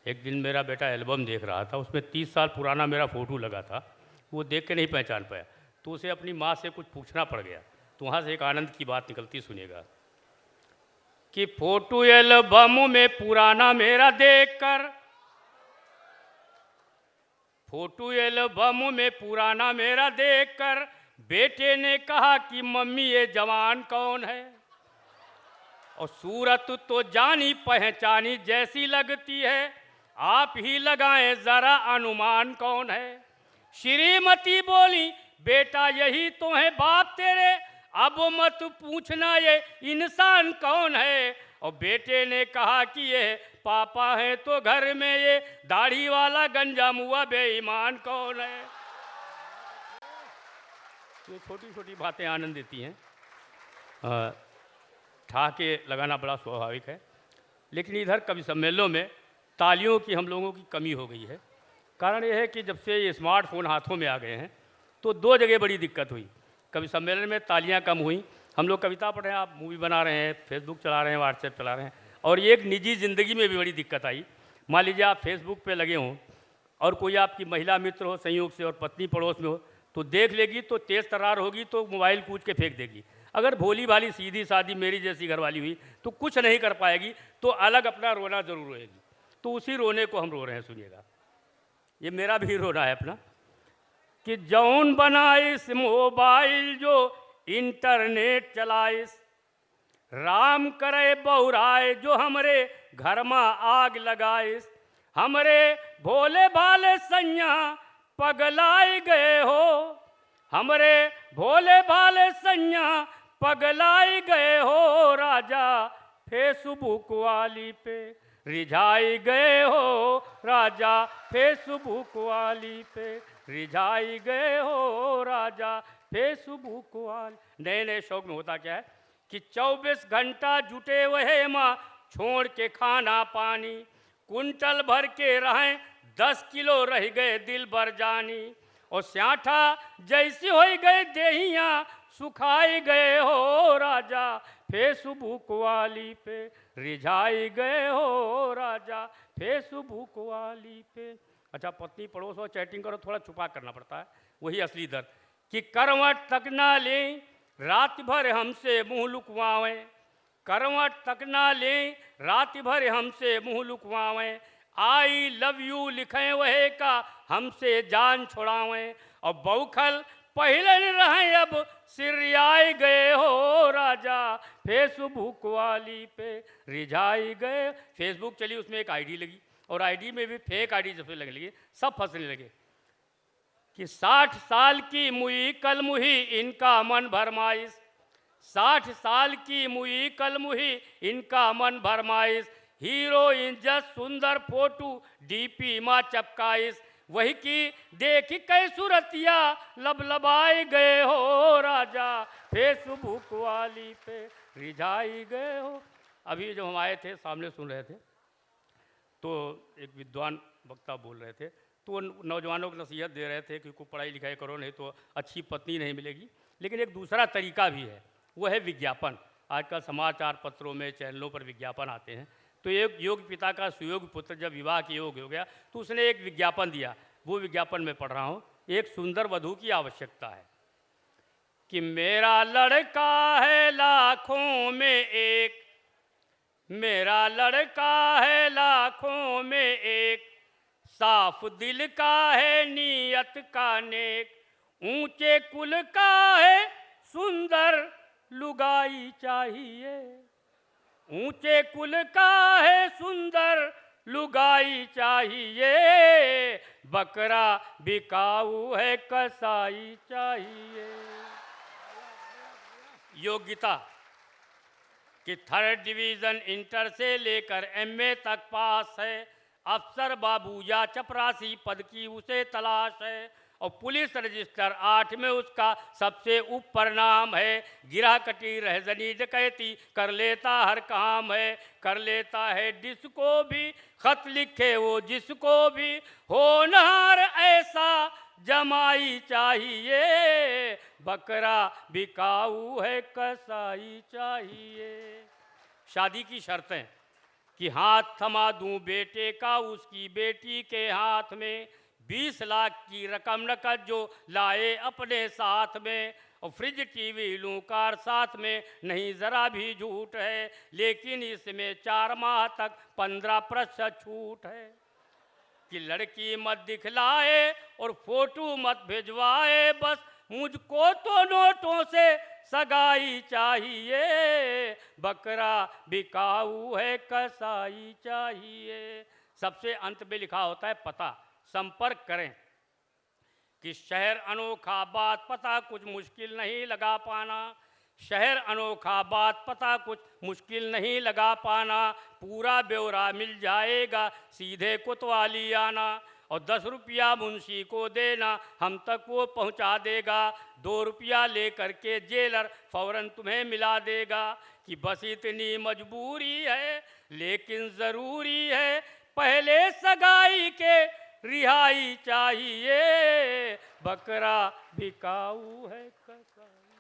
एक दिन मेरा बेटा एल्बम देख रहा था, उसमें 30 साल पुराना मेरा फ़ोटो लगा था। वो देख के नहीं पहचान पाया, तो उसे अपनी माँ से कुछ पूछना पड़ गया। तो वहाँ से एक आनंद की बात निकलती, सुनिएगा कि फ़ोटो एल्बम में पुराना मेरा देखकर, फ़ोटो एल्बम में पुराना मेरा देखकर बेटे ने कहा कि मम्मी ये जवान कौन है। और सूरत तो जानी पहचानी जैसी लगती है, आप ही लगाएं जरा अनुमान कौन है। श्रीमती बोली बेटा यही तो है बाप तेरे, अब मत पूछना ये इंसान कौन है। और बेटे ने कहा कि ये पापा है तो घर में ये दाढ़ी वाला गंजा मुआ बेईमान कौन है। ये छोटी छोटी बातें आनंद देती हैं। ठहाके लगाना बड़ा स्वाभाविक है, लेकिन इधर कवि सम्मेलनों में तालियों की हम लोगों की कमी हो गई है। कारण यह है कि जब से ये स्मार्टफोन हाथों में आ गए हैं तो दो जगह बड़ी दिक्कत हुई। कवि सम्मेलन में तालियां कम हुई, हम लोग कविता पढ़ रहे हैं, आप मूवी बना रहे हैं, फेसबुक चला रहे हैं, व्हाट्सएप चला रहे हैं, और ये एक निजी ज़िंदगी में भी बड़ी दिक्कत आई। मान लीजिए आप फेसबुक पे लगे हों और कोई आपकी महिला मित्र हो संयोग से और पत्नी पड़ोस में हो, तो देख लेगी तो तेज़ तर्रार होगी तो मोबाइल कूच के फेंक देगी। अगर भोली भाली सीधी सादी मेरी जैसी घरवाली हुई तो कुछ नहीं कर पाएगी, तो अलग अपना रोना ज़रूर रोएगी। तो उसी रोने को हम रो रहे हैं, सुनिएगा। ये मेरा भी रोना है अपना कि जौन बनाइस मोबाइल जो इंटरनेट चलाइस, राम करे बहुराय जो हमरे घर में आग लगाइस। हमरे भोले भाले सैया पगलाई गए हो, हमरे भोले भाले सैया पगलाई गए हो। राजा फेसबुक वाली पे रिझाई गए हो, राजा फेसबुक वाली पे रिझाई गए हो, राजा फेसबुक वाली। नए नए शौक में होता क्या है कि 24 घंटा जुटे वहे माँ छोड़ के खाना पानी, कुंटल भर के रहें 10 किलो रह गए दिल भर जानी। और स्याठा जैसी हो गए देहिया सुखाई गए हो, राजा फेसबुक वाली पे रिझाई गए हो, राजा फेसबुक वाली पे। अच्छा, पत्नी पड़ोस और चैटिंग करो, थोड़ा छुपा करना पड़ता है, वही असली दर्द कि करवट तक ना लें रात भर हमसे मुँह लुकवावें, करवट तक ना लें रात भर हमसे मुँह लुकवावें। आई लव यू लिखें वहे का हमसे जान छुड़ावें। और बौखल पहले न रहें अब सिरियाई गए हो, राजा फेसबुक वाली पे रिझाई गए। फेसबुक चली, उसमें एक आईडी लगी और आईडी में भी फेक आईडी जब से लगने लगी सब फंसने लगे कि 60 साल की मुई कल मुही इनका मन भरमाइश, 60 साल की मुई कल मुही इनका मन भरमाइश। हीरोइन जस सुंदर फोटो डीपी माँ चपकाइश, वही की देखी कई सूरतिया लबलबाए गए हो, राजा फेसबुक वाली पे रिझाई गए हो। अभी जब हम आए थे सामने सुन रहे थे तो एक विद्वान वक्ता बोल रहे थे, तो नौजवानों को नसीहत दे रहे थे कि को पढ़ाई लिखाई करो, नहीं तो अच्छी पत्नी नहीं मिलेगी। लेकिन एक दूसरा तरीका भी है, वो है विज्ञापन। आजकल समाचार पत्रों में चैनलों पर विज्ञापन आते हैं। तो एक योग पिता का सुयोग पुत्र जब विवाह के योग हो गया तो उसने एक विज्ञापन दिया, वो विज्ञापन में पढ़ रहा हूँ। एक सुंदर वधू की आवश्यकता है कि मेरा लड़का है लाखों में एक, मेरा लड़का है लाखों में एक, साफ दिल का है नीयत का नेक, ऊंचे कुल का है सुंदर लुगाई चाहिए, ऊंचे कुल का है सुंदर लुगाई चाहिए, बकरा बिकाऊ है कसाई चाहिए। योग्यता कि 3rd डिवीज़न इंटर से लेकर एमए तक पास है, अफसर बाबू या चपरासी पद की उसे तलाश है, और पुलिस रजिस्टर 8 में उसका सबसे ऊपर नाम है। गिरा कटी रहजनी डकैती कर लेता हर काम है, कर लेता है जिसको भी खत लिखे वो जिसको भी, होनहार ऐसा जमाई चाहिए, बकरा बिकाऊ है कसाई चाहिए। शादी की शर्तें कि हाथ थमा दूं बेटे का उसकी बेटी के हाथ में, 20 लाख की रकम नकद जो लाए अपने साथ में, और फ्रिज टीवी लूं कार साथ में, नहीं ज़रा भी झूठ है, लेकिन इसमें 4 माह तक 15% छूट है। कि लड़की मत दिखलाए और फोटो मत भिजवाए, बस मुझको तो नोटों से सगाई चाहिए, बकरा बिकाऊ है कसाई चाहिए। सबसे अंत में लिखा होता है पता, संपर्क करें। कि शहर अनोखा बात पता कुछ मुश्किल नहीं लगा पाना, शहर अनोखा बात पता कुछ मुश्किल नहीं लगा पाना, पूरा ब्यौरा मिल जाएगा सीधे कोतवाली आना, और 10 रुपया मुंशी को देना हम तक वो पहुंचा देगा, 2 रुपया लेकर के जेलर फौरन तुम्हें मिला देगा। कि बस इतनी मजबूरी है लेकिन ज़रूरी है, पहले सगाई के रिहाई चाहिए, बकरा बिकाऊ है कसाई।